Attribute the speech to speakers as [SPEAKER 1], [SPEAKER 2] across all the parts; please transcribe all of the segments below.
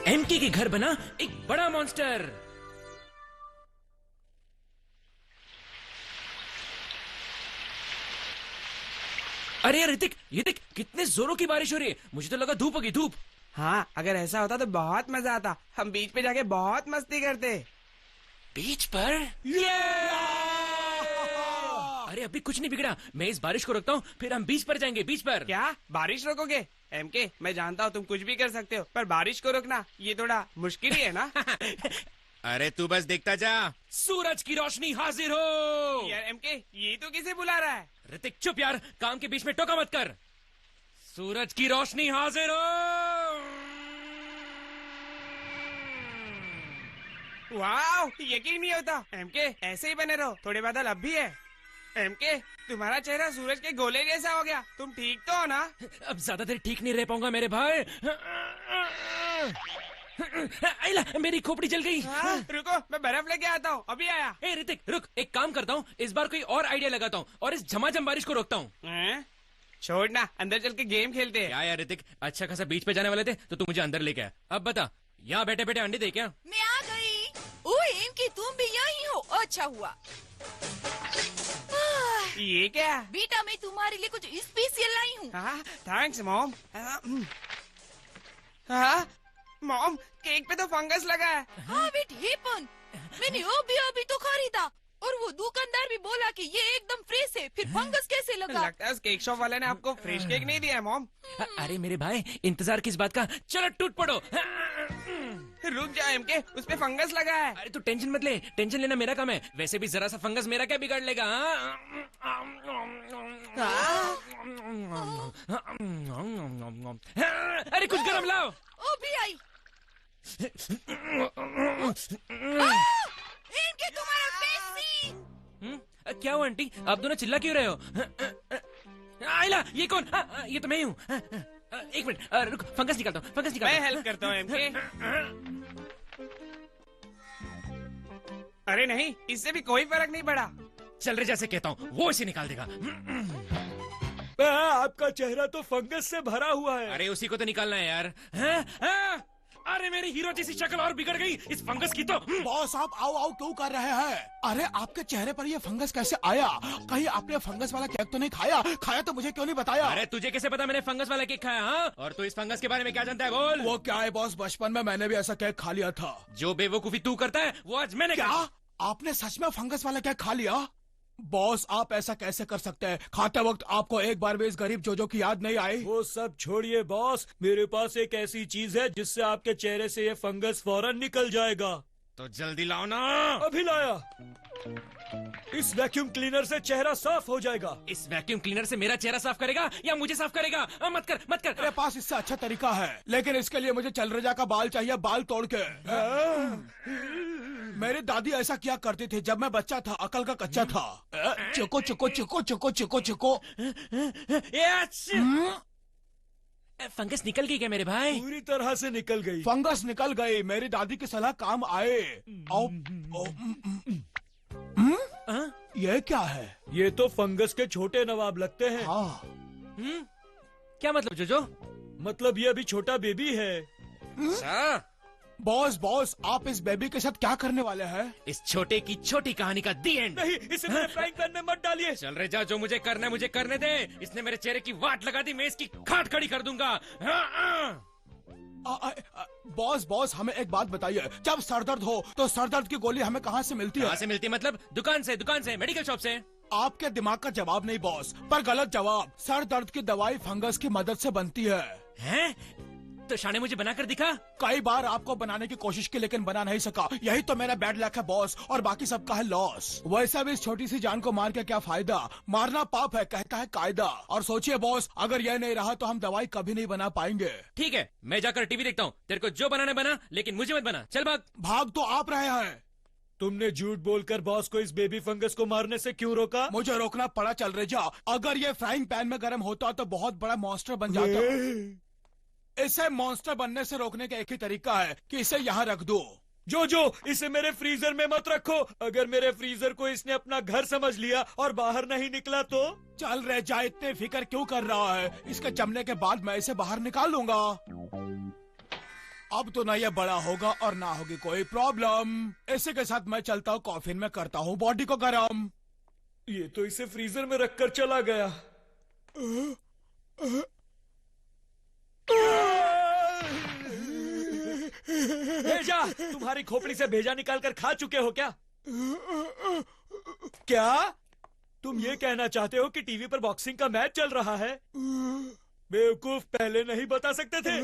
[SPEAKER 1] MK के घर बना एक बड़ा मॉन्स्टर। अरे यार ऋतिक, ये देख कितने जोरों की बारिश हो रही है। मुझे तो लगा धूप होगी, धूप।
[SPEAKER 2] हाँ, अगर ऐसा होता तो बहुत मजा आता। हम बीच पे जाके बहुत मस्ती करते।
[SPEAKER 1] बीच पर? अरे अभी कुछ नहीं बिगड़ा। मैं इस बारिश को रोकता हूँ, फिर हम बीच पर जाएंगे। बीच पर
[SPEAKER 2] क्या बारिश रोकोगे? एमके, मैं जानता हूँ तुम कुछ भी कर सकते हो, पर बारिश को रोकना ये थोड़ा मुश्किल ही है ना।
[SPEAKER 3] अरे तू बस देखता जा।
[SPEAKER 1] सूरज की रोशनी हाजिर हो।
[SPEAKER 2] यार एमके, ये तो किसे बुला रहा है?
[SPEAKER 1] ऋतिक चुप यार, काम के बीच में टोका मत कर। सूरज की रोशनी हाजिर हो।
[SPEAKER 2] वाह, यकीन नहीं होता। एमके, ऐसे ही बने रहो, थोड़े बादल अब भी है। एमके, तुम्हारा चेहरा सूरज के गोले जैसा हो गया। तुम ठीक तो हो ना?
[SPEAKER 1] अब ज्यादा देर ठीक नहीं रह पाऊंगा मेरे भाई। आइला, मेरी खोपड़ी जल गई।
[SPEAKER 2] हाँ, रुको, मैं बर्फ लेके आता हूँ, अभी आया।
[SPEAKER 1] ए ऋतिक रुक, एक काम करता हूँ, इस बार कोई और आइडिया लगाता हूँ और इस झमाझम बारिश को रोकता हूँ।
[SPEAKER 2] छोड़ ना, अंदर चल के गेम खेलते हैं।
[SPEAKER 1] क्या यार ऋतिक, अच्छा खासा बीच पे जाने वाले थे तो तू मुझे अंदर लेके आया। अब बता, यहाँ बैठे बैठे अंडे दे क्या?
[SPEAKER 4] मैं आ गई। ओह एमके, तुम भी यहीं हो, अच्छा हुआ।
[SPEAKER 2] ये क्या?
[SPEAKER 4] बेटा, मैं तुम्हारे लिए कुछ स्पेशल लाई हूँ।
[SPEAKER 2] हाँ, थैंक्स मॉम। हाँ मॉम, केक पे तो फंगस लगा है।
[SPEAKER 4] हाँ वेट हेपन, मैंने अभी तो खरीदा और वो दुकानदार भी बोला कि ये एकदम फ्रेश है, फिर फंगस कैसे लगा?
[SPEAKER 2] लगता है उस केक शॉप वाले ने आपको फ्रेश केक नहीं दिया है मॉम।
[SPEAKER 1] अरे मेरे भाई, इंतजार किस बात का, चलो टूट पड़ो।
[SPEAKER 2] रुक जा एमके, उस पे फंगस लगा है।
[SPEAKER 1] अरे तू टेंशन मत ले, टेंशन लेना मेरा काम है। वैसे भी जरा सा फंगस मेरा क्या बिगाड़ लेगा? अरे कुछ गरम लाओ।
[SPEAKER 4] ओ भी आई। इनके तुम्हारा पेप्सी।
[SPEAKER 1] क्या हुआ आंटी, आप दोनों चिल्ला क्यों रहे हो? आइला, ये कौन? ये तो मैं ही हूँ। एक मिनट रुक, फंगस निकालता हूँ, फंगस निकालता हूँ।
[SPEAKER 2] मैं हेल्प करता हूँ एमके। अरे नहीं, इससे भी कोई फर्क नहीं पड़ा।
[SPEAKER 1] चल रे, जैसे कहता हूँ वो इसे निकाल देगा।
[SPEAKER 5] आपका चेहरा तो फंगस से भरा हुआ है।
[SPEAKER 1] अरे उसी को तो निकालना है यार। अरे मेरी हीरो जैसी शक्ल और बिगड़ गई इस फंगस की तो।
[SPEAKER 6] बॉस, आप आओ आओ क्यों कर रहे हैं? अरे आपके चेहरे पर ये फंगस कैसे आया? कहीं आपने फंगस वाला केक तो नहीं खाया? खाया तो मुझे क्यों नहीं बताया?
[SPEAKER 1] अरे तुझे कैसे पता मैंने फंगस वाला केक खाया? हाँ, और तू इस फंगस के बारे में क्या जानता है? बोल।
[SPEAKER 6] वो क्या है बॉस, बचपन में मैंने भी ऐसा केक खा लिया था।
[SPEAKER 1] जो बेवकूफी तू करता है वो आज मैंने
[SPEAKER 6] क्या?
[SPEAKER 1] खाया।
[SPEAKER 6] आपने सच में फंगस वाला केक खा लिया? बॉस, आप ऐसा कैसे कर सकते हैं? खाते वक्त आपको एक बार भी इस गरीब जोजो की याद नहीं आई?
[SPEAKER 5] वो सब छोड़िए बॉस, मेरे पास एक ऐसी चीज है जिससे आपके चेहरे से ये फंगस फौरन निकल जाएगा।
[SPEAKER 1] तो जल्दी लाओ ना।
[SPEAKER 5] अभी लाया। इस वैक्यूम क्लीनर से चेहरा साफ हो जाएगा।
[SPEAKER 1] इस वैक्यूम क्लीनर से मेरा चेहरा साफ करेगा या मुझे साफ करेगा? मत कर, मत कर।
[SPEAKER 6] मेरे पास इससे अच्छा तरीका है, लेकिन इसके लिए मुझे चलरेजा का बाल चाहिए, बाल तोड़ के। मेरी दादी ऐसा किया करती थी जब मैं बच्चा था, अकल का कच्चा था। चिको चिको चिको चिको चिको चिको।
[SPEAKER 1] फंगस निकल गई क्या मेरे भाई?
[SPEAKER 5] पूरी तरह से निकल गई।
[SPEAKER 6] फंगस निकल गई, मेरी दादी की सलाह काम आए। ये क्या है?
[SPEAKER 5] ये तो फंगस के छोटे नवाब लगते हैं।
[SPEAKER 6] हाँ।
[SPEAKER 1] क्या मतलब जोजो?
[SPEAKER 5] मतलब ये अभी छोटा बेबी है।
[SPEAKER 6] बॉस बॉस, आप इस बेबी के साथ क्या करने वाले हैं?
[SPEAKER 1] इस छोटे की छोटी कहानी का दी एंड।
[SPEAKER 5] नहीं, इसे मेरे फ्राइंग पैन में मत डालिए।
[SPEAKER 1] चल रे जा, जो मुझे करना है मुझे करने दे। इसने मेरे चेहरे की वाट लगा दी, मैं इसकी खाट खड़ी कर दूंगा।
[SPEAKER 6] बॉस बॉस, हमें एक बात बताइए, जब सरदर्द हो तो सरदर्द की गोली हमें कहाँ से मिलती है?
[SPEAKER 1] कहाँ से मिलती मतलब? दुकान से, मेडिकल शॉप से।
[SPEAKER 6] आपके दिमाग का जवाब नहीं बॉस, पर गलत जवाब। सर दर्द की दवाई फंगस की मदद से बनती है।
[SPEAKER 1] हैं? तो शाने मुझे बनाकर दिखा।
[SPEAKER 6] कई बार आपको बनाने की कोशिश की लेकिन बना नहीं सका। यही तो मेरा बैड लक है बॉस, और बाकी सबका है लॉस। वैसे भी इस छोटी सी जान को मार के क्या फायदा? मारना पाप है, कहता है कायदा। और सोचिए बॉस, अगर यह नहीं रहा तो हम दवाई कभी नहीं बना पाएंगे।
[SPEAKER 1] ठीक है, मैं जाकर टीवी देखता हूँ। तेरे को जो बनाना बना, लेकिन मुझे मत बना। चल भाग।
[SPEAKER 6] भाग तो आप रहे हैं।
[SPEAKER 5] तुमने झूठ बोलकर बॉस को इस बेबी फंगस को मारने से क्यों रोका?
[SPEAKER 6] मुझे रोकना पड़ा चल रहे जा। अगर ये फ्राइंग पैन में गर्म होता तो बहुत बड़ा मॉन्स्टर बन जाता। इसे मॉन्स्टर बनने से रोकने का एक ही तरीका है कि इसे यहाँ रख दो।
[SPEAKER 5] जो इसे मेरे फ्रीजर में मत रखो। अगर मेरे फ्रीजर को इसने अपना घर समझ लिया और बाहर नहीं निकला तो?
[SPEAKER 6] चल रह जा, इतने फिक्र क्यों कर रहा है? इसके जमने के बाद मैं इसे बाहर निकाल लूंगा। अब तो ना ये बड़ा होगा और ना होगी कोई प्रॉब्लम। इसी के साथ मैं चलता हूँ कॉफिन में करता हूँ बॉडी को गरम।
[SPEAKER 5] ये तो इसे फ्रीजर में रखकर चला गया। भेजा, तुम्हारी खोपड़ी से भेजा निकालकर खा चुके हो क्या? क्या तुम ये कहना चाहते हो कि टीवी पर बॉक्सिंग का मैच चल रहा है? बेवकूफ, पहले नहीं बता सकते थे?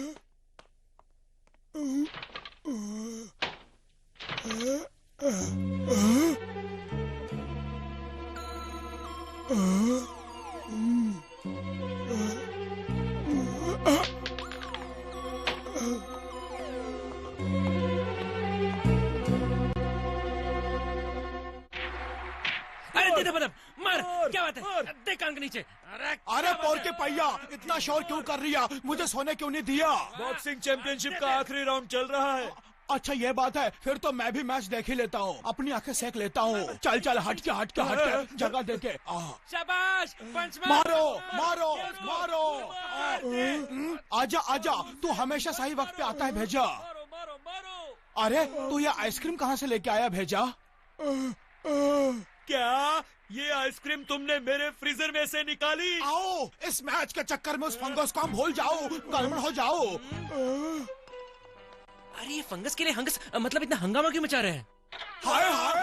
[SPEAKER 1] अरे दे दे बदम, मार। क्या बात है? देख कान के नीचे।
[SPEAKER 6] अरे पौर के पहिया, इतना शोर क्यों कर रही है? मुझे सोने क्यों नहीं दिया?
[SPEAKER 5] बॉक्सिंग चैंपियनशिप का आखिरी राउंड चल रहा है।
[SPEAKER 6] अच्छा ये बात है, फिर तो मैं भी मैच देख ही लेता हूँ, अपनी आंखें सेक लेता हूँ। चल चल, हट के जगह देके।
[SPEAKER 1] शाबाश, पंच
[SPEAKER 6] मारो मारो मारो। आजा आजा, तू हमेशा सही वक्त पे आता है भेजा।
[SPEAKER 5] मारो मारो मारो।
[SPEAKER 6] अरे तू ये आइसक्रीम कहाँ से लेके आया भेजा?
[SPEAKER 5] क्या ये आइसक्रीम तुमने मेरे फ्रीजर में से निकाली?
[SPEAKER 6] आओ, इस मैच के चक्कर में उस फंगस को हम भूल जाओ, गड़बड़ हो जाओ।
[SPEAKER 1] अरे ये फंगस के लिए हंगस मतलब इतना हंगामा क्यों मचा रहे हैं?
[SPEAKER 6] हाय हाय,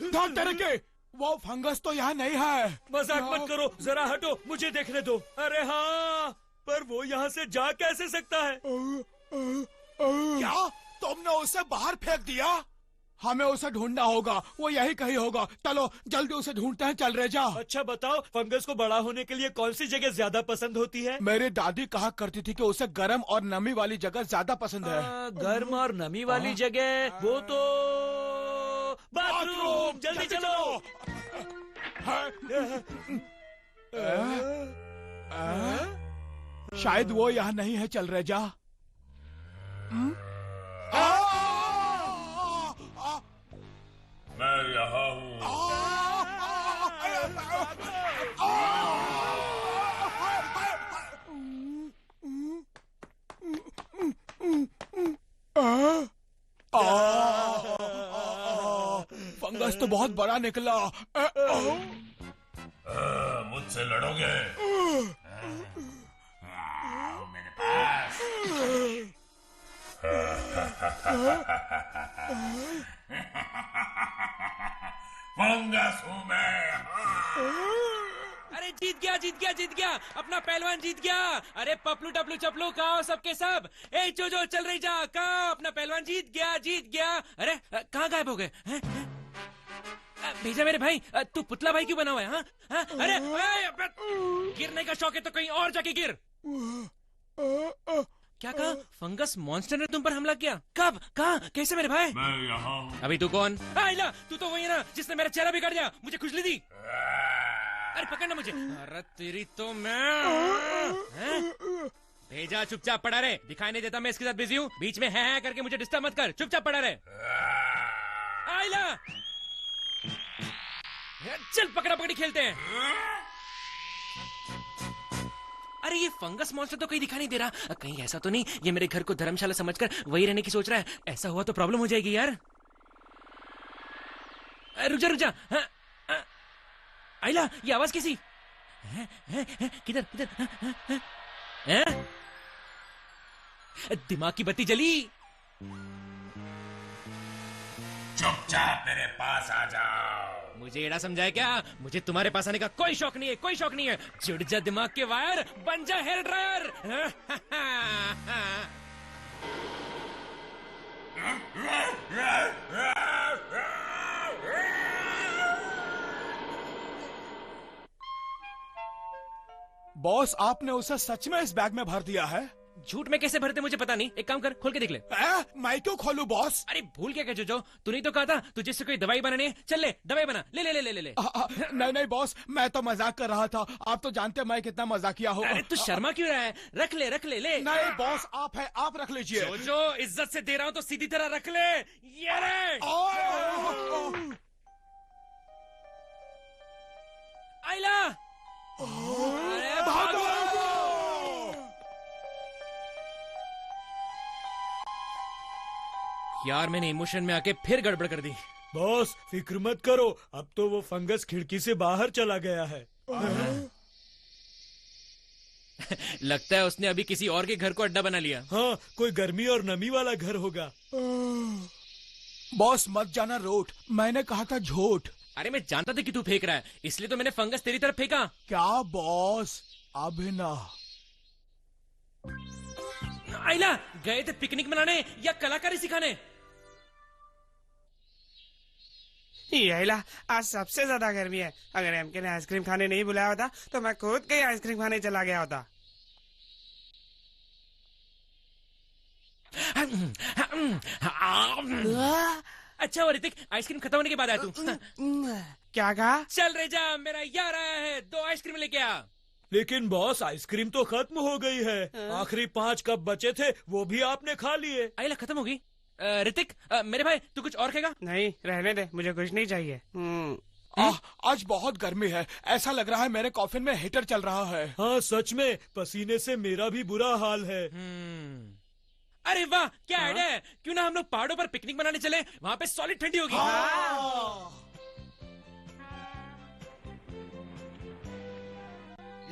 [SPEAKER 6] ध्यान तेरे के, वो फंगस तो यहाँ नहीं है।
[SPEAKER 5] मजाक मत करो, जरा हटो, मुझे देखने दो। अरे हाँ, पर वो यहाँ से जा कैसे सकता है?
[SPEAKER 6] क्या तुमने उसे बाहर फेंक दिया? हमें उसे ढूंढना होगा, वो यही कहीं होगा। चलो जल्दी उसे ढूंढते हैं, चल रहे जा।
[SPEAKER 5] अच्छा बताओ, फंगस को बड़ा होने के लिए कौन सी जगह ज्यादा पसंद होती है?
[SPEAKER 6] मेरी दादी कहा करती थी कि उसे गर्म और नमी वाली जगह ज्यादा पसंद है।
[SPEAKER 5] गर्म और नमी वाली जगह, वो तो बाथरूम। जल्दी चलो।
[SPEAKER 6] शायद वो यहाँ नहीं है, चल रहे जा।
[SPEAKER 7] मैं यहाँ हूँ।
[SPEAKER 6] फंगस तो बहुत बड़ा निकला।
[SPEAKER 7] मुझसे लड़ोगे? आओ मेरे पास। फंगस हूँ मैं।
[SPEAKER 1] अरे जीत गया जीत गया जीत गया, अपना पहलवान जीत गया। अरे पपलू टपलू चपलू कहाँ सबके सब? ए जो चल रही जा, कहाँ अपना पहलवान जीत गया जीत गया। अरे कहाँ गायब हो गए? भेजा मेरे भाई, तू पुतला भाई क्यों बना हुआ है? हाँ अरे गिरने का शौक है तो कहीं और जाके गिर। क्या कहा? फंगस मॉन्स्टर ने तुम पर हमला किया? कब? कहाँ? कैसे मेरे भाई?
[SPEAKER 7] मैं यहाँ हूँ।
[SPEAKER 1] अभी तू कौन? आइला, तू तो वही है ना जिसने मेरा चेहरा बिगाड़ दिया, मुझे खुजली दी। अरे पकड़ना मुझे। अरे तेरी तो मैं भेजा, चुपचाप पड़ा रहे। दिखाई नहीं देता मैं इसके साथ बिजी हूँ। बीच में है करके मुझे डिस्टर्ब मत कर, चुपचाप पड़ा रहे। आइला, चल पकड़ा पकड़ी खेलते हैं। अरे ये फंगस मॉन्स्टर तो कहीं दिखा नहीं दे रहा। कहीं ऐसा तो नहीं ये मेरे घर को धर्मशाला समझकर वही रहने की सोच रहा है? ऐसा हुआ तो प्रॉब्लम हो जाएगी यार। रुक जा। आइला, ये आवाज कैसी? किधर किधर? दिमाग की बत्ती जली।
[SPEAKER 7] चुपचाप मेरे पास आ जाओ।
[SPEAKER 1] मुझे एड़ा समझाए क्या? मुझे तुम्हारे पास आने का कोई शौक नहीं है, कोई शौक नहीं है। जुड़ जा दिमाग के वायर, बन जा हेयर ड्रायर।
[SPEAKER 6] बॉस, आपने उसे सच में इस बैग में भर दिया है?
[SPEAKER 1] झूठ में कैसे भरते मुझे पता नहीं। एक काम कर, खोल के देख ले।
[SPEAKER 6] मैं क्यों खोलूं बॉस?
[SPEAKER 1] अरे भूल क्या जो तूने तो कहा था तुझे से कोई दवाई बनानी है। चल ले दवाई बना, ले ले ले ले ले।
[SPEAKER 6] नहीं बॉस, मैं तो मजाक कर रहा था। आप तो जानते हैं मैं कितना मजाकिया हूँ।
[SPEAKER 1] अरे तू शर्मा क्यों रहा है? रख ले ले।
[SPEAKER 6] नहीं बॉस, आप है, आप रख लीजिए।
[SPEAKER 1] जो इज्जत से दे रहा हूँ तो सीधी तरह रख ले। ये रे आइला। अरे भागो। यार मैंने इमोशन में आके फिर गड़बड़ कर दी।
[SPEAKER 5] बॉस फिक्र मत करो, अब तो वो फंगस खिड़की से बाहर चला गया है।
[SPEAKER 1] लगता है उसने अभी किसी और के घर को अड्डा बना लिया।
[SPEAKER 5] हाँ, कोई गर्मी और नमी वाला घर होगा।
[SPEAKER 6] बॉस मत जाना रोट, मैंने कहा था झूठ।
[SPEAKER 1] अरे मैं जानता था कि तू फेंक रहा है, इसलिए तो मैंने फंगस तेरी तरफ फेंका।
[SPEAKER 6] क्या बॉस, अभी ना।
[SPEAKER 1] आइला गए थे पिकनिक मनाने या कलाकारी सिखाने?
[SPEAKER 2] आइला आज सबसे ज्यादा गर्मी है। अगर एमके ने आइसक्रीम खाने नहीं बुलाया होता तो मैं खुद कहीं आइसक्रीम खाने चला गया होता।
[SPEAKER 1] अच्छा वो ऋतिक, आइसक्रीम खत्म होने के बाद आया तू।
[SPEAKER 2] क्या कहा?
[SPEAKER 1] चल रे जा, मेरा यार आया है, 2 आइसक्रीम लेके आ।
[SPEAKER 5] लेकिन बॉस आइसक्रीम तो खत्म हो गई है। आखिरी 5 कप बचे थे, वो भी आपने खा लिए।
[SPEAKER 1] आइला खत्म हो गई। ऋतिक, मेरे भाई तू कुछ और खाएगा?
[SPEAKER 2] नहीं रहने दे, मुझे कुछ नहीं चाहिए।
[SPEAKER 6] आज बहुत गर्मी है, ऐसा लग रहा है मेरे कॉफिन में हीटर चल रहा है।
[SPEAKER 5] हाँ सच में, पसीने से मेरा भी बुरा हाल है।
[SPEAKER 1] अरे वाह, क्या आइडिया है। क्यों ना हम लोग पहाड़ों पर पिकनिक मनाने चले, वहाँ पे सॉलिड ठंडी होगी।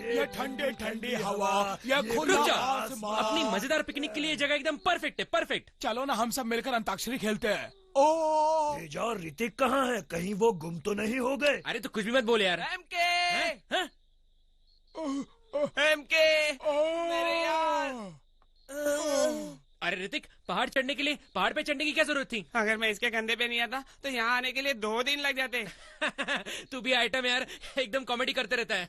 [SPEAKER 6] ये ठंडी ठंडी हवा, ये खुला
[SPEAKER 1] रुक जा,
[SPEAKER 6] आसमान।
[SPEAKER 1] अपनी मजेदार पिकनिक के लिए ये जगह एकदम परफेक्ट है, परफेक्ट।
[SPEAKER 6] चलो ना हम सब मिलकर अंताक्षरी खेलते हैं। ओ
[SPEAKER 5] तेजा और ऋतिक कहाँ है? कहीं वो गुम तो नहीं हो गए?
[SPEAKER 1] अरे तो कुछ भी मत बोल यार।
[SPEAKER 2] एमके,
[SPEAKER 1] हाँ?
[SPEAKER 2] एमके, मेरे यार।
[SPEAKER 1] अरे ऋतिक, पहाड़ चढ़ने के लिए पहाड़ पे चढ़ने की क्या जरूरत थी?
[SPEAKER 2] अगर मैं इसके कंधे पे नहीं आता तो यहाँ आने के लिए 2 दिन लग जाते।
[SPEAKER 1] तू भी आइटम यार, एकदम कॉमेडी करते रहता है।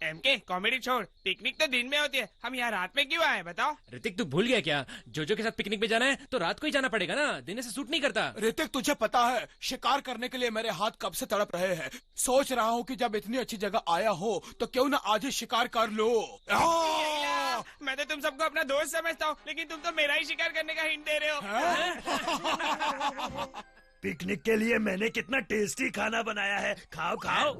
[SPEAKER 2] एमके कॉमेडी छोड़, पिकनिक तो दिन में होती है, हम यहाँ रात में क्यों आए बताओ?
[SPEAKER 1] ऋतिक तू भूल गया क्या? जोजो के साथ पिकनिक पे जाना है तो रात को ही जाना पड़ेगा ना, दिन से सूट नहीं करता।
[SPEAKER 6] ऋतिक तुझे पता है, शिकार करने के लिए मेरे हाथ कब से तड़प रहे हैं। सोच रहा हूँ कि जब इतनी अच्छी जगह आया हो तो क्यों ना आज ही शिकार कर लो।
[SPEAKER 2] मैं तो तुम सबको अपना दोस्त समझता हूँ, लेकिन तुम तो मेरा ही शिकार करने का हिंट दे रहे हो।
[SPEAKER 5] पिकनिक के लिए मैंने कितना टेस्टी खाना बनाया है, खाओ खाओ।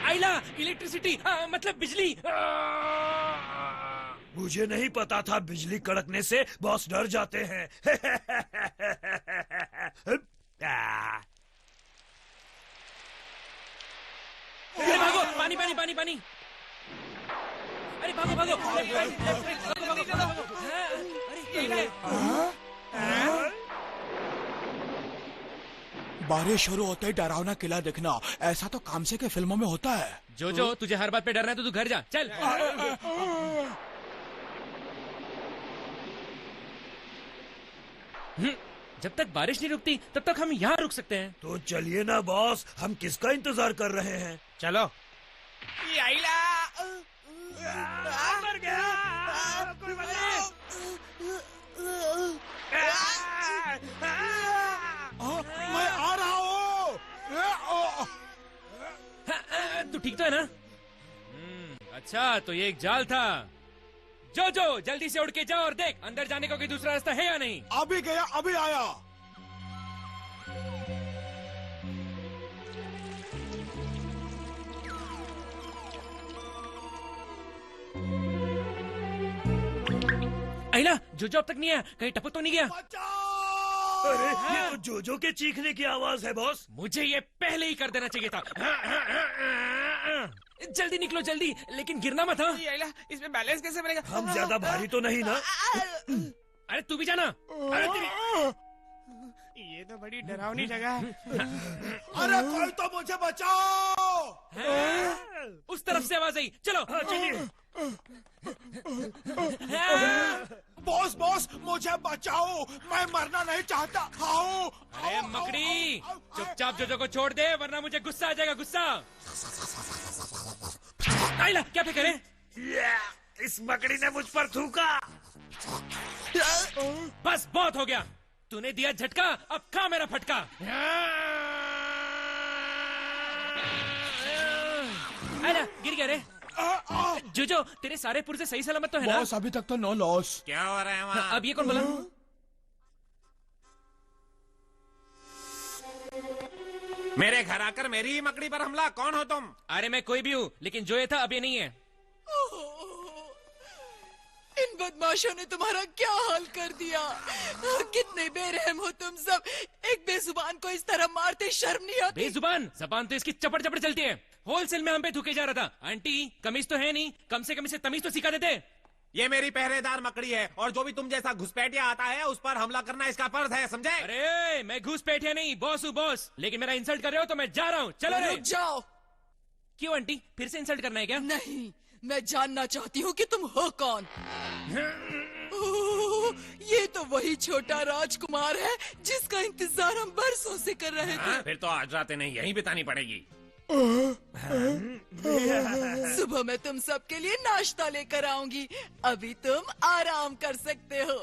[SPEAKER 1] आइला, इलेक्ट्रिसिटी, मतलब बिजली।
[SPEAKER 5] मुझे नहीं पता था बिजली कड़कने से बॉस डर जाते हैं।
[SPEAKER 1] अरे भागो, पानी पानी पानी पानी। अरे भागो भागो,
[SPEAKER 6] बारिश शुरू होते ही डरावना किला दिखना, ऐसा तो कामसे के फिल्मों में होता है।
[SPEAKER 1] जोजो तुझे हर बात पे डरना है तो तू घर जा, चल। जब तक बारिश नहीं रुकती तब तक हम यहाँ रुक सकते हैं।
[SPEAKER 5] तो चलिए ना बॉस, हम किसका इंतजार कर रहे हैं?
[SPEAKER 2] चलो। आइला।
[SPEAKER 5] मर गया।
[SPEAKER 6] मैं आ रहा हूँ।
[SPEAKER 1] तू ठीक तो है ना? अच्छा तो ये एक जाल था। जोजो जल्दी से उड़ के जाओ और देख अंदर जाने का कोई दूसरा रास्ता है या नहीं।
[SPEAKER 6] अभी गया, अभी आया।
[SPEAKER 1] आइला, जोजो अब तक नहीं आया, कहीं टपक तो नहीं गया?
[SPEAKER 5] अरे ये तो जोजो के चीखने की आवाज है बॉस।
[SPEAKER 1] मुझे ये पहले ही कर देना चाहिए था। जल्दी निकलो जल्दी, लेकिन गिरना मत। हाँ?
[SPEAKER 2] आइला, इसमें बैलेंस कैसे बनेगा?
[SPEAKER 5] हम ज्यादा भारी तो नहीं ना?
[SPEAKER 1] अरे तू भी जाना। अरे तेरी
[SPEAKER 2] ये तो बड़ी डरावनी जगह है।
[SPEAKER 6] अरे कोई तो मुझे बचाओ।
[SPEAKER 1] उस तरफ से आवाज आई, चलो।
[SPEAKER 5] चलिए।
[SPEAKER 6] बॉस बॉस मुझे बचाओ, मैं मरना नहीं चाहता। आओ।
[SPEAKER 1] अरे मकड़ी, चुपचाप जोजो को छोड़ दे वरना मुझे गुस्सा आ जाएगा, गुस्सा। आइला, क्या फेंक रहे?
[SPEAKER 5] इस मकड़ी ने मुझ पर थूका।
[SPEAKER 1] बस बहुत हो गया, तूने दिया झटका, अब खा मेरा फटका। आइला, गिर गया रे। जोजो तेरे सारे पुर्जे सही सलामत तो है ना?
[SPEAKER 6] बॉस अभी तक तो नो लॉस।
[SPEAKER 7] क्या हो रहा है वहाँ?
[SPEAKER 1] अब ये कौन बोला?
[SPEAKER 7] मेरे घर आकर मेरी ही मकड़ी पर हमला, कौन हो तुम?
[SPEAKER 1] अरे मैं कोई भी हूँ, लेकिन जो ये था अब ये नहीं है।
[SPEAKER 4] इन बदमाशों ने तुम्हारा क्या हाल कर दिया। कितने बेरहम हो तुम सब। एक बेजुबान को इस तरह मारते शर्म नहीं आती।
[SPEAKER 1] बेजुबान जबान तो इसकी चपड़ चपड़ चलती है। होलसेल में हम पे थूके जा रहा था। आंटी कमीज तो है नहीं, कम से कम इसे तमीज तो सिखा देते।
[SPEAKER 7] ये मेरी पहरेदार मकड़ी है और जो भी तुम जैसा घुसपैठिया आता है उस पर हमला करना इसका फर्ज है, समझे?
[SPEAKER 1] अरे मैं घुसपैठिया नहीं, बॉस हूँ बॉस। लेकिन मेरा इंसल्ट कर रहे हो तो मैं जा रहा हूँ। चलो रे।
[SPEAKER 4] रुक जाओ।
[SPEAKER 1] क्यों आंटी, फिर से इंसल्ट करना है क्या?
[SPEAKER 4] नहीं, मैं जानना चाहती हूँ कि तुम हो कौन। ओह, ये तो वही छोटा राजकुमार है जिसका इंतजार हम बरसों से कर रहे थे।
[SPEAKER 7] फिर तो आज रात नहीं यहीं बितानी पड़ेगी।
[SPEAKER 4] सुबह मैं तुम सबके लिए नाश्ता लेकर आऊंगी। अभी तुम आराम कर सकते हो।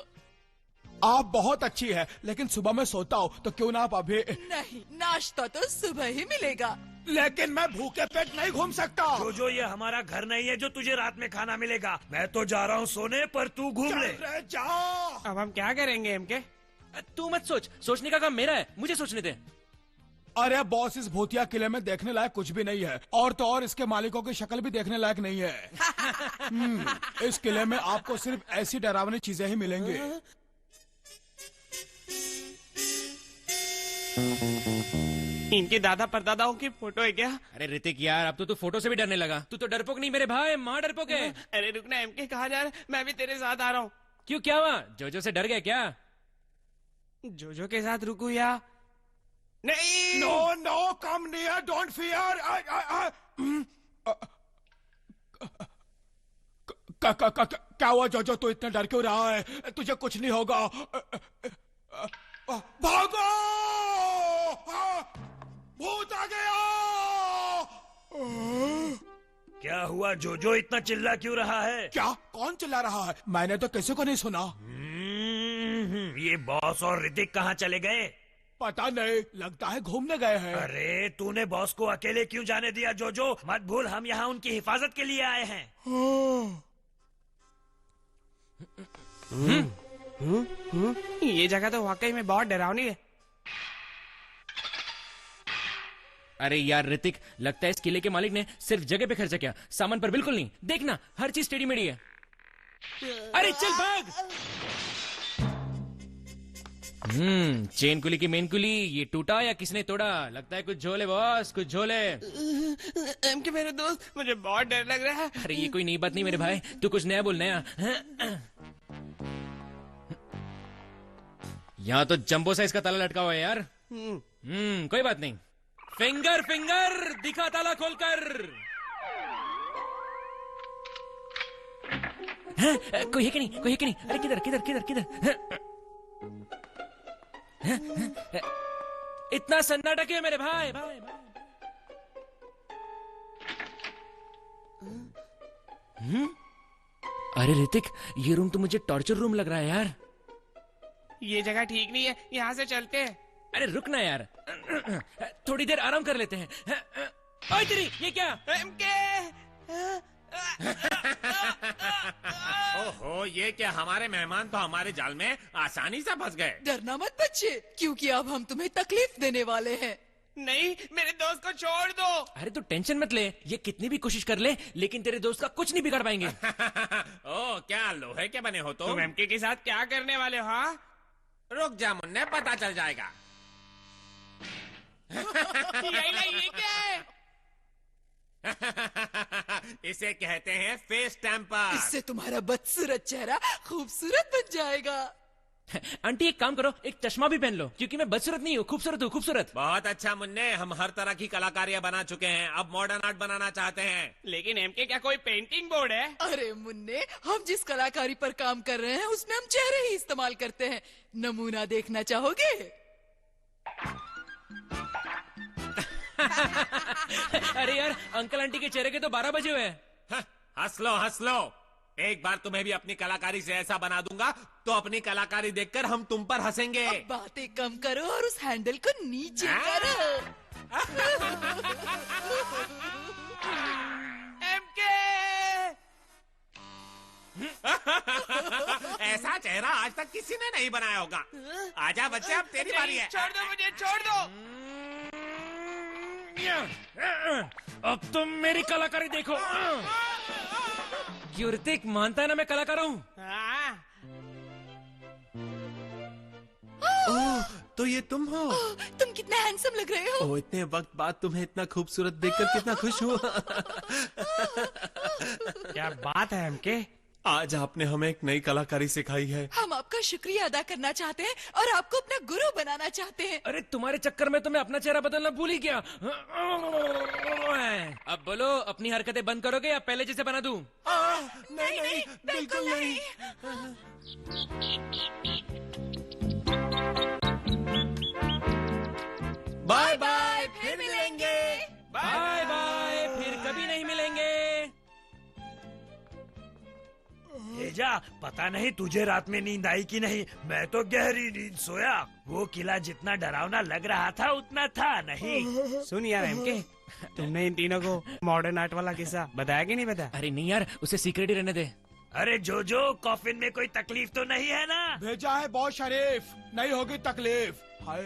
[SPEAKER 6] आप बहुत अच्छी है, लेकिन सुबह मैं सोता हूँ तो क्यों ना आप अभी।
[SPEAKER 4] नहीं, नाश्ता तो सुबह ही मिलेगा।
[SPEAKER 6] लेकिन मैं भूखे पेट नहीं घूम सकता।
[SPEAKER 5] जो ये हमारा घर नहीं है जो तुझे रात में खाना मिलेगा। मैं तो जा रहा हूँ सोने, पर तू घूम ले।
[SPEAKER 6] चल रे, जाओ।
[SPEAKER 2] अब हम क्या करेंगे एमके?
[SPEAKER 1] तू मत सोच, सोचने का काम मेरा है, मुझे सोचने दे।
[SPEAKER 6] अरे बॉस, इस भूतिया किले में देखने लायक कुछ भी नहीं है, और तो और इसके मालिकों की शक्ल भी देखने लायक नहीं है। इस किले में आपको सिर्फ ऐसी डरावनी चीजें ही मिलेंगी।
[SPEAKER 2] इनके दादा परदादाओं की फोटो है क्या?
[SPEAKER 1] अरे ऋतिक यार, अब तो तू फोटो से भी डरने लगा। तू तो डरपोक नहीं मेरे भाई, माँ डरपोक है।
[SPEAKER 2] अरे रुकना एमके, कहाँ जा रहा है? मैं भी तेरे साथ आ रहा हूँ।
[SPEAKER 1] क्यों, क्या हुआ? जोजो से डर गया क्या?
[SPEAKER 2] जोजो के साथ रुकू या नहीं?
[SPEAKER 6] No no, come near, don't fear. क्या हुआ जोजो, तू इतना डर क्यों रहा है? तुझे कुछ नहीं होगा। भागो, भूत आ गया।
[SPEAKER 5] क्या हुआ जोजो, इतना चिल्ला क्यों रहा है?
[SPEAKER 6] क्या? कौन चिल्ला रहा है? मैंने तो किसी को नहीं सुना।
[SPEAKER 5] ये बॉस और ऋतिक कहाँ चले गए?
[SPEAKER 6] पता नहीं, लगता है घूमने गए हैं।
[SPEAKER 5] अरे तूने बॉस को अकेले क्यों जाने दिया जोजो? मत भूल हम यहाँ उनकी हिफाजत के लिए आए हैं।
[SPEAKER 2] ये जगह तो वाकई में बहुत डरावनी है।
[SPEAKER 1] अरे यार ऋतिक, लगता है इस किले के मालिक ने सिर्फ जगह पे खर्चा किया, सामान पर बिल्कुल नहीं। देखना, हर चीज टेढ़ी मेढ़ी है। अरे चल भाग। चेन कुली की मेन कुली, ये टूटा या किसने तोड़ा? लगता है कुछ झोले बॉस, कुछ झोले।
[SPEAKER 2] एमके मेरे दोस्त, मुझे बहुत डर लग रहा है।
[SPEAKER 1] अरे ये कोई नई बात नहीं मेरे भाई, तू कुछ नया बोल, नया। यहाँ तो जंबो साइज का ताला लटका हुआ है यार। कोई बात नहीं। फिंगर फिंगर दिखा ताला खोलकर। कोई है कि नहीं, कोई है कि नहीं? अरे किधर किधर किधर किधर? इतना सन्नाटा क्यों मेरे भाई? भाई अरे ऋतिक, ये रूम तो मुझे टॉर्चर रूम लग रहा है यार।
[SPEAKER 2] ये जगह ठीक नहीं है, यहाँ से चलते हैं।
[SPEAKER 1] अरे रुक ना यार, थोड़ी देर आराम कर लेते हैं। ओए तेरी, ये क्या?
[SPEAKER 7] ओहो, ये क्या, हमारे मेहमान तो हमारे जाल में आसानी से फंस गए।
[SPEAKER 4] डरना मत बच्चे, क्योंकि अब हम तुम्हें तकलीफ देने वाले हैं।
[SPEAKER 2] नहीं, मेरे दोस्त को छोड़ दो।
[SPEAKER 1] अरे तू टेंशन मत ले, ये कितनी भी कोशिश कर ले लेकिन तेरे दोस्त का कुछ नहीं बिगाड़ पाएंगे।
[SPEAKER 7] ओ, क्या लोहे के बने हो
[SPEAKER 2] तुम एमके के साथ क्या करने वाले हो? हाँ,
[SPEAKER 7] रुक जा मुन्ने, पता चल जाएगा।
[SPEAKER 2] ये क्या है?
[SPEAKER 7] इसे कहते हैं फेस टेम्पर।
[SPEAKER 4] इससे तुम्हारा बदसूरत चेहरा खूबसूरत बन जाएगा।
[SPEAKER 1] आंटी एक काम करो, एक चश्मा भी पहन लो, क्योंकि मैं बदसूरत नहीं हूँ, खूबसूरत हूँ, खूबसूरत।
[SPEAKER 7] बहुत अच्छा मुन्ने, हम हर तरह की कलाकारियां बना चुके हैं, अब मॉडर्न आर्ट बनाना चाहते हैं।
[SPEAKER 2] लेकिन एमके क्या कोई पेंटिंग बोर्ड है?
[SPEAKER 4] अरे मुन्ने, हम जिस कलाकारी पर काम कर रहे हैं उसमें हम चेहरे ही इस्तेमाल करते हैं। नमूना देखना चाहोगे?
[SPEAKER 1] अरे यार, अंकल आंटी के चेहरे के तो 12 बजे हुए हैं।
[SPEAKER 7] हंस लो हंस लो, एक बार तुम्हें भी अपनी कलाकारी से ऐसा बना दूंगा तो अपनी कलाकारी देखकर हम तुम पर हंसेंगे।
[SPEAKER 4] अब बातें कम करो और उस हैंडल को नीचे करो।
[SPEAKER 2] एमके!
[SPEAKER 7] ऐसा चेहरा आज तक किसी ने नहीं बनाया होगा। आजा बच्चे, अब तेरी बारी है।
[SPEAKER 2] छोड़ दो मुझे, छोड़ दो।
[SPEAKER 1] अब तुम मेरी कलाकारी देखो। क्यों ऋतिक, मानता है ना मैं कलाकार हूँ?
[SPEAKER 2] हाँ।
[SPEAKER 7] ओह, तो ये तुम हो?
[SPEAKER 4] तुम कितने हैंडसम लग रहे हो।
[SPEAKER 7] ओह, इतने वक्त बाद तुम्हें इतना खूबसूरत देखकर कितना खुश हुआ।
[SPEAKER 2] क्या बात है एमके।
[SPEAKER 7] आज आपने हमें एक नई कलाकारी सिखाई है।
[SPEAKER 4] हम आपका शुक्रिया अदा करना चाहते हैं और आपको अपना गुरु बनाना चाहते हैं।
[SPEAKER 1] अरे तुम्हारे चक्कर में तो मैं अपना चेहरा बदलना भूल ही गया। अब बोलो, अपनी हरकतें बंद करोगे या पहले जैसे बना दूं?
[SPEAKER 7] नहीं नहीं, बिल्कुल नहीं। बाय बाय, फिर मिलेंगे।
[SPEAKER 1] बाय बाय, फिर कभी नहीं मिलेंगे।
[SPEAKER 5] भेजा, पता नहीं तुझे रात में नींद आई कि नहीं, मैं तो गहरी नींद सोया। वो किला जितना डरावना लग रहा था उतना था नहीं।
[SPEAKER 2] सुन यार एमके, तुमने इन तीनों को मॉडर्न आर्ट वाला किस्सा बताया कि नहीं बताया?
[SPEAKER 1] अरे नहीं यार, उसे सीक्रेट ही रहने दे।
[SPEAKER 5] अरे जो कॉफिन में कोई तकलीफ तो नहीं है ना?
[SPEAKER 6] भेजा है बहुत शरीफ, नहीं होगी तकलीफ। हाय